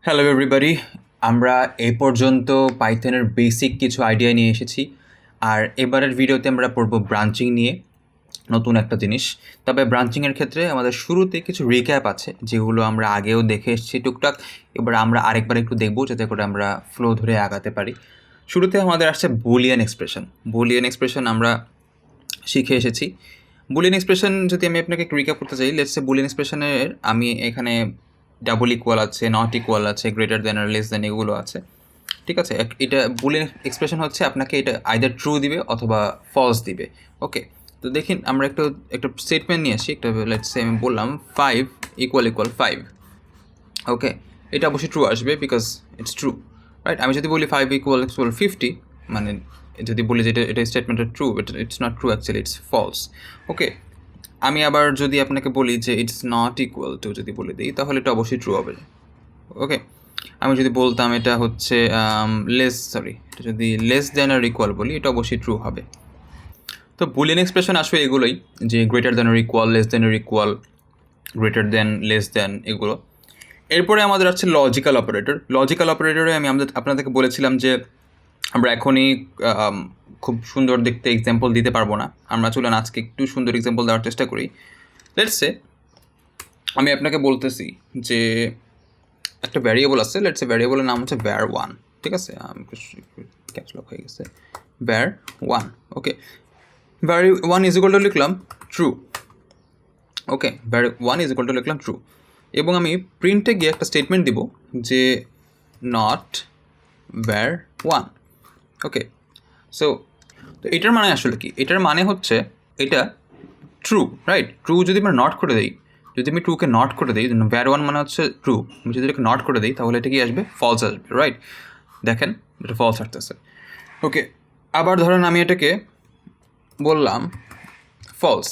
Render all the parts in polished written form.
Hello everybody, আমরা এই পর্যন্ত পাইথনের বেসিক কিছু আইডিয়া নিয়ে এসেছি। আর এবারের ভিডিওতে আমরা পড়ব ব্রাঞ্চিং নিয়ে, নতুন একটা জিনিস। তবে ব্রাঞ্চিংয়ের ক্ষেত্রে আমাদের শুরুতে কিছু রিক্যাপ আছে, যেগুলো আমরা আগেও দেখে এসেছি টুকটাক। এবার আমরা আরেকবার একটু দেখবো, যাতে করে আমরা ফ্লো ধরে আগাতে পারি। শুরুতে আমাদের আসছে বুলিয়ান এক্সপ্রেশন। বুলিয়ান এক্সপ্রেশন আমরা শিখে এসেছি। বুলিয়ান এক্সপ্রেশন যদি আমি আপনাকে রিক্যাপ করতে চাই, লেটস সে বুলিয়ান এক্সপ্রেশনের আমি এখানে ডাবল ইকুয়াল আছে, নট ইকুয়াল আছে, গ্রেটার দেন আর লেস দেন এগুলো আছে। ঠিক আছে, এটা বুলিয়ান এক্সপ্রেশন হচ্ছে আপনাকে এটা আইদার ট্রু দিবে অথবা ফলস দিবে। ওকে, তো দেখুন আমরা একটা স্টেটমেন্ট নিয়ে আসি। একটা লেটস সে আমি বললাম 5 ইকুয়াল 5। ওকে, এটা অবশ্যই ট্রু আসবে, বিকজ ইটস ট্রু, রাইট? আমি যদি বলি 5 ইকুয়াল 50, মানে যদি বলি যে এটা স্টেটমেন্টটা true, it's not true, actually it's false. Okay, আমি আবার যদি আপনাকে বলি যে ইটস নট ইকুয়াল টু, যদি বলে দিই, তাহলে এটা অবশ্যই ট্রু হবে। ওকে, আমি যদি বলতাম এটা হচ্ছে এটা যদি লেস দেন আর ইকুয়াল বলি, এটা অবশ্যই ট্রু হবে। তো বুলিয়ান এক্সপ্রেশন আসবে এগুলোই, যে greater than or equal, less than or equal, greater than, less than, এগুলো। এরপরে আমাদের আছে লজিক্যাল অপারেটর। লজিক্যাল অপারেটরে আমি আপনাদেরকে বলেছিলাম যে আমরা এখনই খুব সুন্দর দেখতে এক্সাম্পল দিতে পারবো না। আমরা চলুন আজকে একটু সুন্দর এক্সাম্পল দেওয়ার চেষ্টা করি। লেটস সে আমি আপনাকে বলতেছি যে একটা ভ্যারিয়েবল আছে, লেটস সে ভ্যারিয়েবলের নাম হচ্ছে var1। ঠিক আছে, ক্যাপসলক হয়ে গেছে, var1। Okay, var1 is equal to লিখলাম true. Okay, var1 is equal to লিখলাম ট্রু, এবং আমি প্রিন্টে গিয়ে একটা স্টেটমেন্ট দিব যে নট var1। ওকে, সো তো এটার মানে আসলে কি? এটার মানে হচ্ছে এটা ট্রু, রাইট? ট্রু যদি আমরা নট করে দিই, যদি আমি ট্রুকে নট করে দিই, var1 মানে হচ্ছে ট্রু, আমি যদি এটাকে নট করে দিই, তাহলে এটা কি আসবে? ফলস আসবে, রাইট? দেখেন এটা ফলস আসতেছে। ওকে, আবার ধরেন আমি এটাকে বললাম ফলস,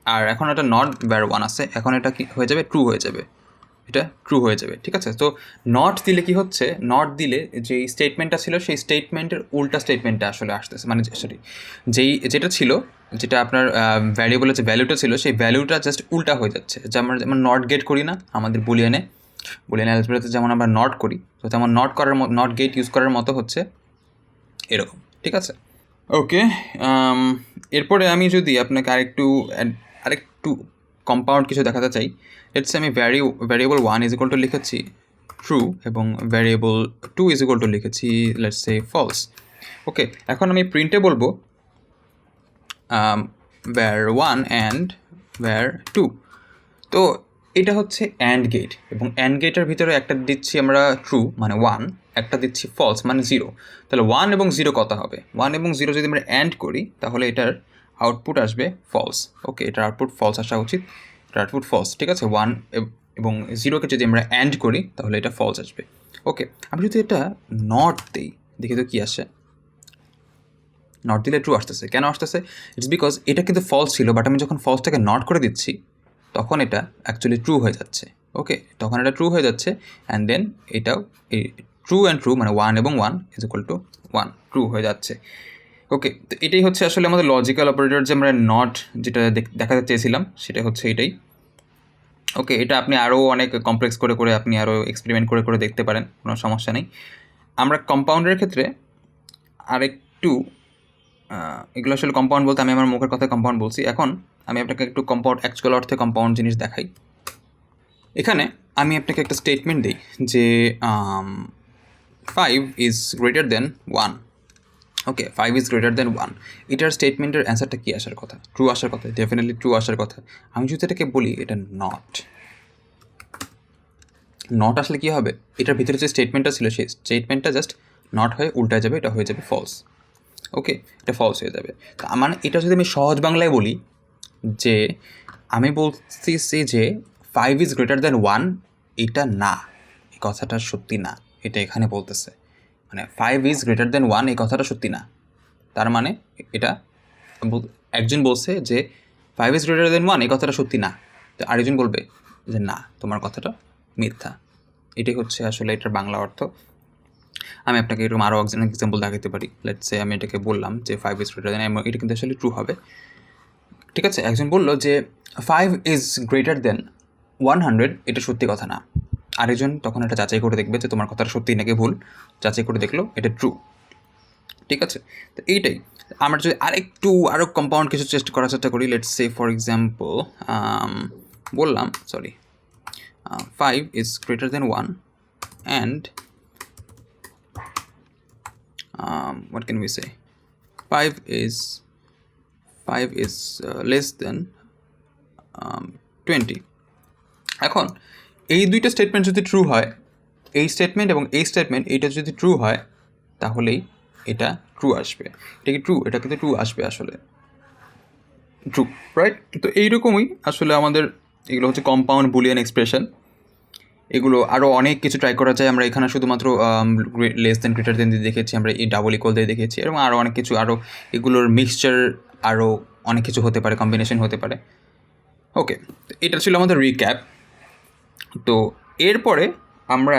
আর এখন এটা নট var1 আছে, এখন এটা কি হয়ে যাবে? ট্রু হয়ে যাবে, এটা ট্রু হয়ে যাবে। ঠিক আছে, তো নট দিলে কি হচ্ছে? নট দিলে যেই স্টেটমেন্টটা ছিল সেই স্টেটমেন্টের উল্টা স্টেটমেন্টটা আসলে আসতেছে, মানে সরি, যেটা ছিল, যেটা আপনার ভ্যারিয়েবলের যে ভ্যালুটা ছিল, সেই ভ্যালুটা জাস্ট উল্টা হয়ে যাচ্ছে। যেমন নট গেট করি না আমাদের বুলিয়ান অ্যালজেব্রাতে, যেমন আমরা নট করি, তো তেমন নট গেট ইউজ করার মতো হচ্ছে এরকম। ঠিক আছে, ওকে। এরপরে আমি যদি আপনাকে আরেকটু কম্পাউন্ড কিছু দেখাতে চাই, লেটস আমি ভ্যারিয়েবল 1 ইজ ইকুয়াল টু লিখেছি ট্রু, এবং ভ্যারিয়েবল 2 ইজ ইকুয়াল টু লিখেছি লেটস সে ফলস। ওকে, এখন আমি প্রিন্টে বলবো var1 অ্যান্ড var2। তো এটা হচ্ছে অ্যান্ড গেট, এবং অ্যান্ড গেটের ভিতরে একটা দিচ্ছি আমরা ট্রু মানে 1, একটা দিচ্ছি ফলস মানে 0। তাহলে 1 এবং 0 কত হবে? 1 এবং 0 যদি আমরা অ্যান্ড করি, তাহলে এটার আউটপুট আসবে ফলস। ওকে, এটার আউটপুট ফলস আসা উচিত, এটার আউটপুট ফলস। ঠিক আছে, 1 এবং 0কে যদি আমরা অ্যান্ড করি, তাহলে এটা ফলস আসবে। ওকে, আমি যদি এটা নট দিই, দেখি তো কী আসে। নট দিলে ট্রু আসতেছে। কেন আসতেছে? ইটস বিকজ এটা কিন্তু ফলস ছিল, বাট আমি যখন ফলসটাকে নট করে দিচ্ছি, তখন এটা অ্যাকচুয়ালি ট্রু হয়ে যাচ্ছে। ওকে, তখন এটা ট্রু হয়ে যাচ্ছে, অ্যান্ড দেন এটাও এই ট্রু অ্যান্ড ট্রু মানে 1 এবং 1 ইজ ইকুয়াল টু 1, ট্রু হয়ে যাচ্ছে। ওকে, তো এটাই হচ্ছে আসলে আমাদের লজিক্যাল অপারেটর, যে আমরা নট যেটা দেখাতে চেয়েছিলাম, সেটা হচ্ছে এটাই। ওকে, এটা আপনি আরও অনেক কমপ্লেক্স করে আপনি আরও এক্সপেরিমেন্ট করে দেখতে পারেন, কোনো সমস্যা নেই। আমরা কম্পাউন্ডের ক্ষেত্রে আরেকটু এগুলো আসলে কম্পাউন্ড বলতে আমি আমার মুখের কথায় কম্পাউন্ড বলছি। এখন আমি আপনাকে একটু কম্পাউন্ড, অ্যাকচুয়াল অর্থে কম্পাউন্ড জিনিস দেখাই। এখানে আমি আপনাকে একটা স্টেটমেন্ট দিই যে 5 is greater than 1। Okay, 5 is greater than 1, এটার স্টেটমেন্টের অ্যান্সারটা কী আসার কথা? ট্রু আসার কথা, ডেফিনেটলি ট্রু আসার কথা। আমি যদি এটাকে বলি এটা নট আসলে কী হবে? এটার ভিতরে যে স্টেটমেন্টটা ছিল, সেই স্টেটমেন্টটা জাস্ট নট হয়ে উল্টায় যাবে, এটা হয়ে যাবে ফলস। ওকে, এটা ফলস হয়ে যাবে। তা মানে এটা যদি আমি সহজ বাংলায় বলি, যে আমি বলতেছি যে 5 ইজ গ্রেটার দ্যান 1, এটা না, এই কথাটা সত্যি না, এটা এখানে বলতেছে। মানে 5 ইজ গ্রেটার দ্যান 1 এই কথাটা সত্যি না, তার মানে এটা একজন বলছে যে 5 ইজ গ্রেটার দ্যান 1 এই কথাটা সত্যি না, তো আরেকজন বলবে যে না, তোমার কথাটা মিথ্যা। এটাই হচ্ছে আসলে এটার বাংলা অর্থ। আমি আপনাকে এরকম আরও একজন এক্সাম্পল দেখাতে পারি। লেটস সে আমি এটাকে বললাম যে 5 ইজ গ্রেটার দেন, এটা কিন্তু আসলে ট্রু হবে। ঠিক আছে, একজন বললো যে 5 ইজ গ্রেটার দেন 100, এটা সত্যি কথা না। আরেকজন তখন এটা যাচাই করে দেখবে যে তোমার কথাটা সত্যি নাকি ভুল, যাচাই করে দেখলো এটা ট্রু। ঠিক আছে, তো এইটাই। আমরা যদি আরও কম্পাউন্ড কিছু করার চেষ্টা করি, লেটস সে ফর এক্সাম্পল বললাম 5 is greater than 1 and what can we say, 5 is less than 20. এখন এই দুইটা স্টেটমেন্ট যদি ট্রু হয়, এই স্টেটমেন্ট এবং এই স্টেটমেন্ট, এইটা যদি ট্রু হয় তাহলেই এটা ট্রু আসবে। এটা কি ট্রু? এটা কিন্তু ট্রু আসবে আসলে, ট্রু, রাইট? তো এইরকমই আসলে আমাদের এগুলো হচ্ছে কম্পাউন্ড বুলিয়ান এক্সপ্রেশন। এগুলো আরও অনেক কিছু ট্রাই করা যায়। আমরা এখানে শুধুমাত্র লেস দেন গ্রেটার দেন দিয়ে দেখেছি, আমরা এই ডাবল ইকুয়াল দিয়ে দেখেছি, এবং আরও অনেক কিছু, আরও এগুলোর মিক্সচার, আরও অনেক কিছু হতে পারে, কম্বিনেশন হতে পারে। ওকে, এটা ছিল আমাদের রিক্যাপ। তো এরপরে আমরা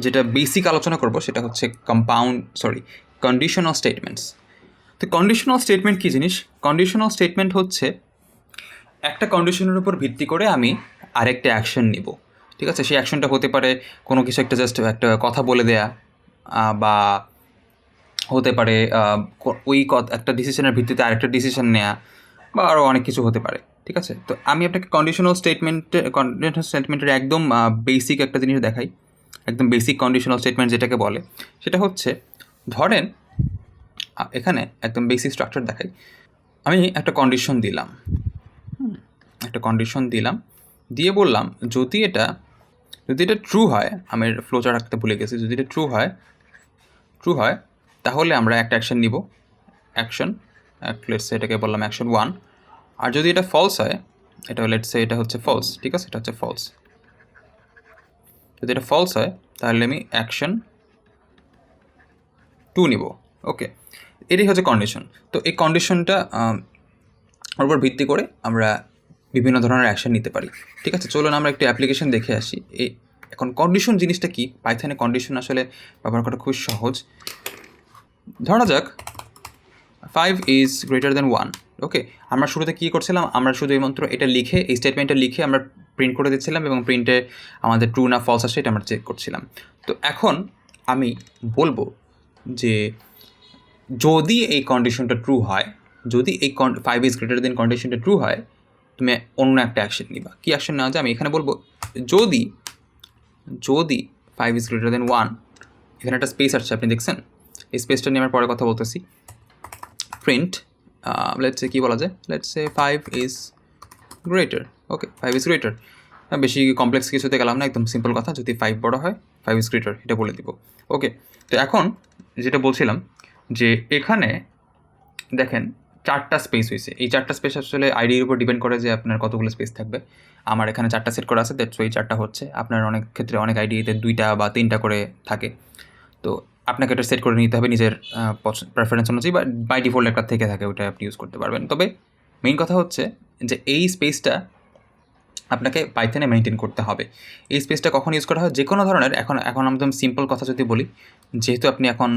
যেটা বেসিক আলোচনা করব সেটা হচ্ছে কন্ডিশনাল স্টেটমেন্টস। তো কন্ডিশনাল স্টেটমেন্ট কী জিনিস? কন্ডিশনাল স্টেটমেন্ট হচ্ছে একটা কন্ডিশনের উপর ভিত্তি করে আমি আরেকটা অ্যাকশন নিব। ঠিক আছে, সেই অ্যাকশনটা হতে পারে কোনো কিছু জাস্ট একটা কথা বলে দেয়া, বা হতে পারে ওই একটা ডিসিশনের ভিত্তিতে আরেকটা ডিসিশন নেওয়া, বা আরও অনেক কিছু হতে পারে। ঠিক আছে, তো আমি আপনাকে কন্ডিশনাল স্টেটমেন্টের একদম বেসিক একটা জিনিস দেখাই। একদম বেসিক কন্ডিশনাল স্টেটমেন্ট যেটাকে বলে সেটা হচ্ছে, ধরেন এখানে একদম বেসিক স্ট্রাকচার দেখাই। আমি একটা কন্ডিশন দিলাম, দিয়ে বললাম যদি এটা ট্রু হয়, আমি ফ্লোচার্ট রাখতে ভুলে গেছি, যদি এটা ট্রু হয় তাহলে আমরা একটা অ্যাকশন নিব, লেটস সে এটাকে বললাম অ্যাকশন 1। আর যদি এটা ফলস হয়, লেটস সে এটা হচ্ছে ফলস, ঠিক আছে, এটা হচ্ছে ফলস। যদি এটা ফলস হয় তাহলে আমি অ্যাকশন 2 নিব। ওকে, এটাই হচ্ছে কন্ডিশন। তো এই কন্ডিশনটা ওর উপর ভিত্তি করে আমরা বিভিন্ন ধরনের অ্যাকশন নিতে পারি। ঠিক আছে, চলুন আমরা একটি অ্যাপ্লিকেশন দেখে আসি। এখন কন্ডিশন জিনিসটা কি? পাইথনে কন্ডিশন আসলে ব্যবহার করা খুব সহজ। ধরা যাক 5 is greater than 1. ওকে, আমরা শুরুতে কী করছিলাম? আমরা শুধুমাত্র এটা লিখে, এই স্টেটমেন্টটা লিখে আমরা প্রিন্ট করে দিচ্ছিলাম, এবং প্রিন্টে আমাদের ট্রু না ফলস আসে এটা আমরা চেক করছিলাম। তো এখন আমি বলবো যে যদি এই কন্ডিশনটা ট্রু হয়, যদি এই 5 is greater than কন্ডিশনটা ট্রু হয়, তুমি অন্য একটা অ্যাকশন নিবা। কী অ্যাকশন নেওয়া যায়? আমি এখানে বলবো যদি 5 is greater than 1, এখানে একটা স্পেস আসছে, আপনি দেখছেন? এই স্পেসটা নিয়ে আমার পরে কথা বলতেছি। প্রিন্ট লেটস সে কী বলা যায়, let's say 5 is greater. Okay, 5 is greater, বেশি কমপ্লেক্স কিছুতে গেলাম না, একদম সিম্পল কথা, যদি 5 বড় হয় 5 is greater এটা বলে দিব। ওকে, তো এখন যেটা বলছিলাম যে এখানে দেখেন 4টা স্পেস হয়েছে। এই 4টা স্পেস আসলে আইডির উপর ডিপেন্ড করে যে আপনার কতগুলো স্পেস থাকবে। আমার এখানে 4টা সেট করা আছে, দ্যাটস ওই 4টা হচ্ছে। আপনার অনেক ক্ষেত্রে অনেক আইডিতে 2টা বা 3টা করে থাকে। তো আপনাকে এটা সেট করে নিতে হবে নিজের প্রেফারেন্স অনুযায়ী, বা বাই ডিফল্ট একটা থেকে থাকে, ওটা আপনি ইউজ করতে পারবেন। তবে মেইন কথা হচ্ছে যে এই স্পেসটা আপনাকে পাইথনে মেনটেন করতে হবে। এই স্পেসটা কখন ইউজ করা হয়? যে কোনো ধরনের, এখন একদম সিম্পল কথা যদি বলি, যেহেতু আপনি এখন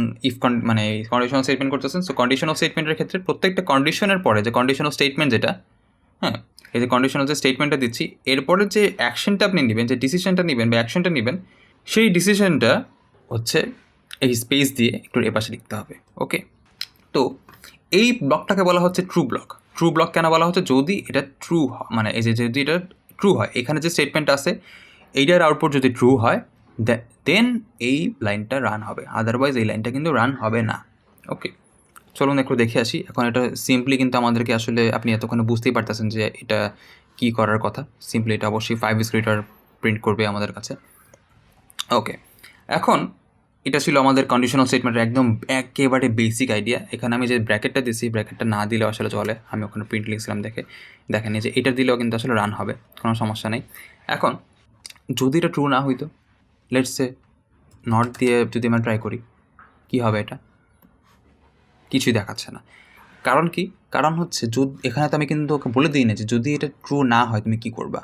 কন্ডিশনাল স্টেটমেন্ট করতেছেন, সো কন্ডিশনাল স্টেটমেন্টের ক্ষেত্রে প্রত্যেকটা কন্ডিশনের পরে যে কন্ডিশনাল স্টেটমেন্ট যেটা, হ্যাঁ, এই যে কন্ডিশনাল যে স্টেটমেন্টটা দিচ্ছি, এরপরে যে অ্যাকশনটা আপনি নেবেন, যে ডিসিশনটা নেবেন বা অ্যাকশনটা নেবেন, সেই ডিসিশনটা হচ্ছে এই স্পেস দিয়ে একটু এপাশে লিখতে হবে। ওকে, তো এই ব্লকটাকে বলা হচ্ছে ট্রু ব্লক। ট্রু ব্লক কেন বলা হচ্ছে? যদি এটা ট্রু হয়, মানে এই যে যদি এটা ট্রু হয়, এখানে যে স্টেটমেন্ট আছে এইটার আউটপুট যদি ট্রু হয়, দেন এই লাইনটা রান হবে, আদারওয়াইজ এই লাইনটা কিন্তু রান হবে না। ওকে, চলুন একটু দেখে আসি। এখন এটা সিম্পলি কিন্তু আমাদেরকে আসলে, আপনি এতক্ষণে বুঝতেই পারতেছেন যে এটা কী করার কথা। সিম্পলি এটা অবশ্যই 5 is greater প্রিন্ট করবে আমাদের কাছে। ওকে, এখন এটা ছিল আমাদের কন্ডিশনাল স্টেটমেন্টের একদম একেবারে বেসিক আইডিয়া। এখানে আমি যে ব্র্যাকেটটা দিচ্ছি, ব্র্যাকেটটা না দিলেও আসলে চলে, আমি ওখানে প্রিন্ট লিখছিলাম, দেখেন যে এটা দিলেও কিন্তু আসলে রান হবে, কোনো সমস্যা নেই। এখন যদি এটা ট্রু না হইতো, লেটস সে নট দিয়ে যদি আমরা ট্রাই করি, কী হবে? এটা কিছুই দেখাচ্ছে না। কারণ কি? কারণ হচ্ছে এখানে তো আমি কিন্তু ওকে বলে দিই না যে যদি এটা ট্রু না হয় তুমি কী করবা।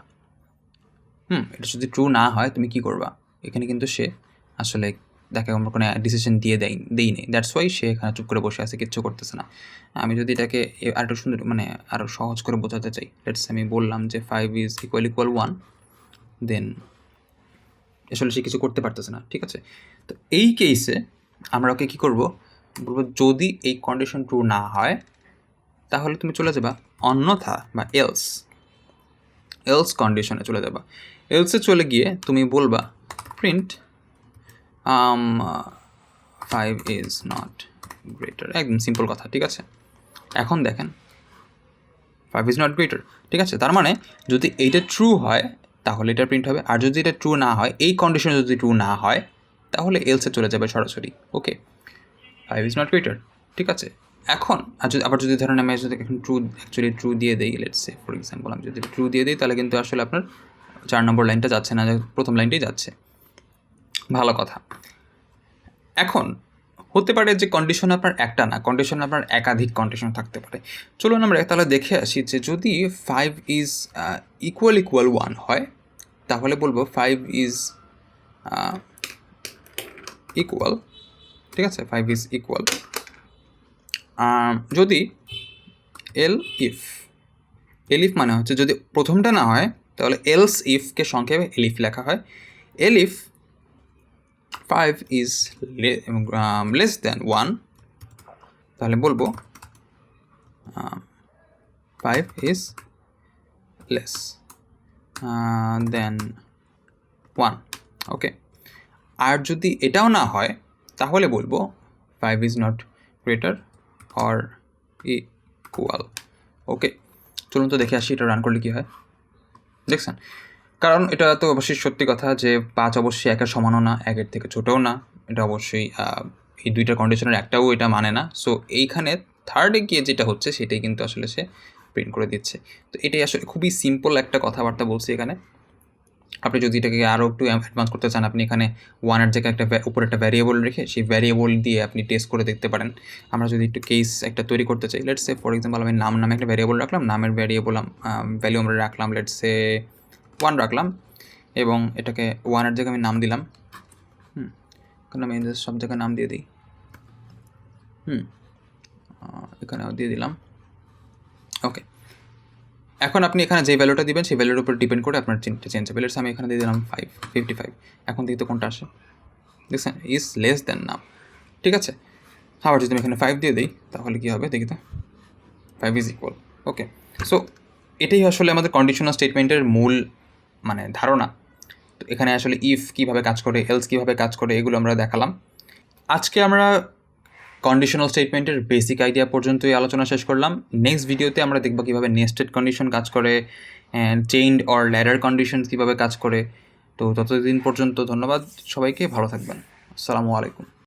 এটা যদি ট্রু না হয় তুমি কী করবা, এখানে কিন্তু সে আসলে দেখে আমরা কোনো ডিসিশন দেই নেই, দ্যাটস ওয়াই সে এখানে চুপ করে বসে আছে, কিচ্ছু করতেছে না। আমি যদি এটাকে আরেকটু সুন্দর, মানে আরও সহজ করে বোঝাতে চাই, লেটস আমি বললাম যে 5 is equal 1, দেন আসলে সে কিছু করতে পারতেছে না, ঠিক আছে? তো এই কেসে আমরা ওকে কী করবো, বলবো যদি এই কন্ডিশন ট্রু না হয় তাহলে তুমি চলে যাবা অন্যথা বা এলস কন্ডিশনে চলে যাবা। এলসে চলে গিয়ে তুমি বলবা প্রিন্ট 5 ইজ নট গ্রেটার, একদম সিম্পল কথা, ঠিক আছে? এখন দেখেন 5 ইজ নট গ্রেটার, ঠিক আছে? তার মানে যদি এইটা ট্রু হয় তাহলে এটা প্রিন্ট হবে, আর যদি এটা ট্রু না হয়, এই কন্ডিশনে যদি ট্রু না হয় তাহলে এলসে চলে যাবে সরাসরি। ওকে, 5 ইজ নট গ্রেটার, ঠিক আছে? এখন আবার যদি ধরেন আমি যদি এখন অ্যাকচুয়ালি ট্রু দিয়ে দিই, লেটস সে ফর এক্সাম্পল আমি যদি ট্রু দিয়ে দিই তাহলে কিন্তু আসলে আপনার 4 নম্বর লাইনটা যাচ্ছে না, প্রথম লাইনটাই যাচ্ছে। ভালো কথা। এখন হতে পারে যে কন্ডিশন আপনার একটা না, কন্ডিশন আপনার একাধিক কন্ডিশন থাকতে পারে। চলুন আমরা তাহলে দেখে আসি যে যদি 5 ইজ ইকুয়াল 1 হয় তাহলে বলবো 5 ইজ ইকুয়াল, ঠিক আছে? 5 ইজ ইকুয়াল যদি এলিফ মানে হচ্ছে যদি প্রথমটা না হয় তাহলে এলস ইফকে সংক্ষেপে এলিফ লেখা হয়। এলিফ 5 ইজ লেস দ্যান 1 তাহলে বলবো 5 ইজ লেস দেন 1। ওকে, আর যদি এটাও না হয় তাহলে বলবো 5 is not greater or equal. Okay, চলুন তো দেখে আসি এটা রান করলে কী হয়। দেখছেন, কারণ এটা তো অবশ্যই সত্যি কথা যে 5 অবশ্যই 1-এর সমানও না, 1-এর থেকে ছোটও না, এটা অবশ্যই এই দুইটা কন্ডিশনের একটাও এটা মানে না। সো এইখানে থার্ডে গিয়ে যেটা হচ্ছে সেটাই কিন্তু আসলে সে প্রিন্ট করে দিচ্ছে। তো এটাই আসলে খুবই সিম্পল একটা কথাবার্তা বলছি এখানে। আপনি যদি এটাকে আরও একটু অ্যাডভান্স করতে চান, আপনি এখানে 1-এর জায়গায় উপরে একটা ভ্যারিয়েবল রেখে সেই ভ্যারিয়েবল দিয়ে আপনি টেস্ট করে দেখতে পারেন। আমরা যদি একটু কেস একটা তৈরি করতে চাই, লেটস সে ফর এক্সাম্পল আমি নামে একটা ভ্যারিয়েবল রাখলাম, নামের ভ্যারিয়েবল ভ্যালু আমরা রাখলাম লেটস সে 1 রাখলাম, এবং এটাকে 1-এর জায়গায় আমি নাম দিলাম। কারণ আমি সব জায়গায় নাম দিয়ে দিই। এখানেও দিয়ে দিলাম। ওকে, এখন আপনি এখানে যে ভ্যালুটা দিবেন সেই ভ্যালুর উপর ডিপেন্ড করে আপনার চেঞ্জ হবে। লেটস আমি এখানে দিয়ে দিলাম 55। এখন দেখি তো কোনটা আসে, দেখছেন ইজ লেস দেন নাম, ঠিক আছে? আবার যদি আমি এখানে 5 দিয়ে দিই তাহলে কী হবে দেখি তো, 5 ইজ ইকুয়াল। ওকে, সো এটাই আসলে আমাদের কন্ডিশনাল স্টেটমেন্টের মূল মানে ধারণা। তো এখানে আসলে ইফ কীভাবে কাজ করে, এলস কীভাবে কাজ করে, এগুলো আমরা দেখালাম। আজকে আমরা কন্ডিশনাল স্টেটমেন্টের বেসিক আইডিয়া পর্যন্তই আলোচনা শেষ করলাম। নেক্সট ভিডিওতে আমরা দেখব কীভাবে নেস্টেড কন্ডিশন কাজ করে, চেইনড অর ল্যাডার কন্ডিশন কীভাবে কাজ করে। তো ততদিন পর্যন্ত ধন্যবাদ সবাইকে, ভালো থাকবেন। আসসালামু আলাইকুম।